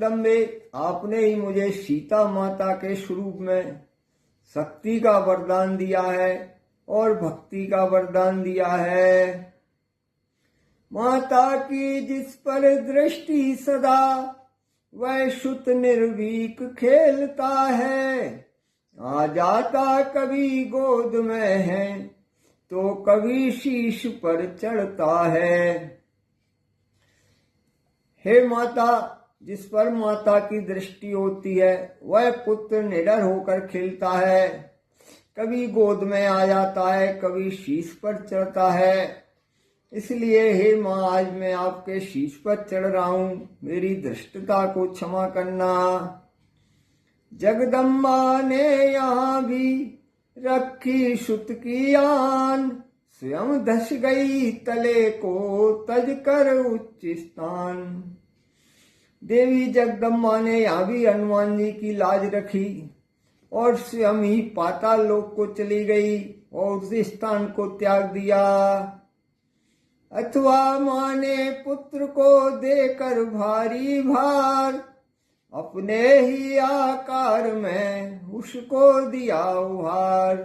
जगदम्बे, आपने ही मुझे सीता माता के स्वरूप में शक्ति का वरदान दिया है और भक्ति का वरदान दिया है। माता की जिस पर दृष्टि सदा, वह सुत निर्भीक खेलता है। आ जाता कभी गोद में है, तो कभी शीश पर चढ़ता है। हे माता, जिस पर माता की दृष्टि होती है, वह पुत्र निडर होकर खेलता है। कभी गोद में आ जाता है, कभी शीश पर चढ़ता है। इसलिए हे माँ, आज मैं आपके शीश पर चढ़ रहा हूं, मेरी धृष्टता को क्षमा करना। जगदम्बा ने यहाँ भी रखी सुत की आन, स्वयं धस गई तले को तज कर उच्च स्थान। देवी जगदम्बा ने यहाँ भी हनुमान जी की लाज रखी और स्वयं ही पाताल लोक को चली गई और उस स्थान को त्याग दिया। अथवा माँ ने पुत्र को देकर भारी भार, अपने ही आकार में उसको दिया उपहार।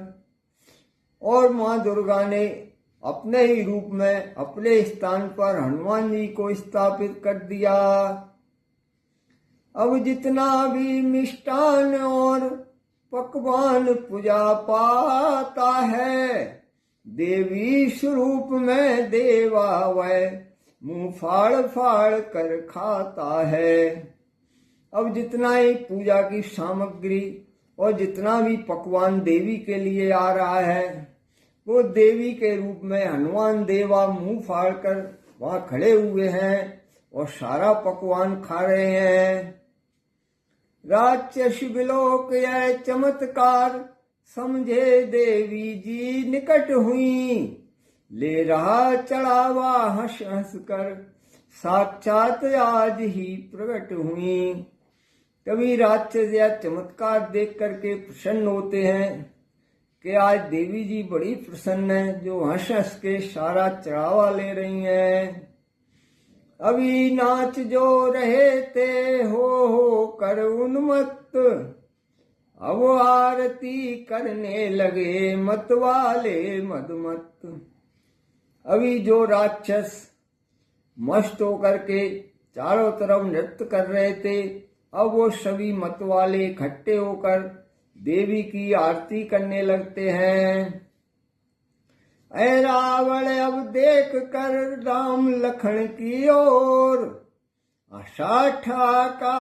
और माँ दुर्गा ने अपने ही रूप में अपने स्थान पर हनुमान जी को स्थापित कर दिया। अब जितना भी मिष्टान और पकवान पूजा पाता है, देवी स्वरूप में देवा वह मुंह फाड़ फाड़ कर खाता है। अब जितना ही पूजा की सामग्री और जितना भी पकवान देवी के लिए आ रहा है, वो देवी के रूप में हनुमान देवा मुंह फाड़ कर वहां खड़े हुए हैं और सारा पकवान खा रहे हैं। राक्षस विलोक यह चमत्कार समझे देवी जी निकट हुई, ले रहा चढ़ावा हंस हंस कर साक्षात आज ही प्रकट हुई। कभी राक्षस यह चमत्कार देख करके प्रसन्न होते हैं कि आज देवी जी बड़ी प्रसन्न है, जो हंस हंस के सारा चढ़ावा ले रही हैं। अभी नाच जो रहे थे हो कर उन्मत्त, अब आरती करने लगे मतवाले मदमत्त। अभी जो राक्षस मस्त होकर के चारों तरफ नृत्य कर रहे थे, अब वो सभी मतवाले इकट्ठे होकर देवी की आरती करने लगते हैं। ऐ रावण अब देख कर राम लखन की ओर, आशा ठाका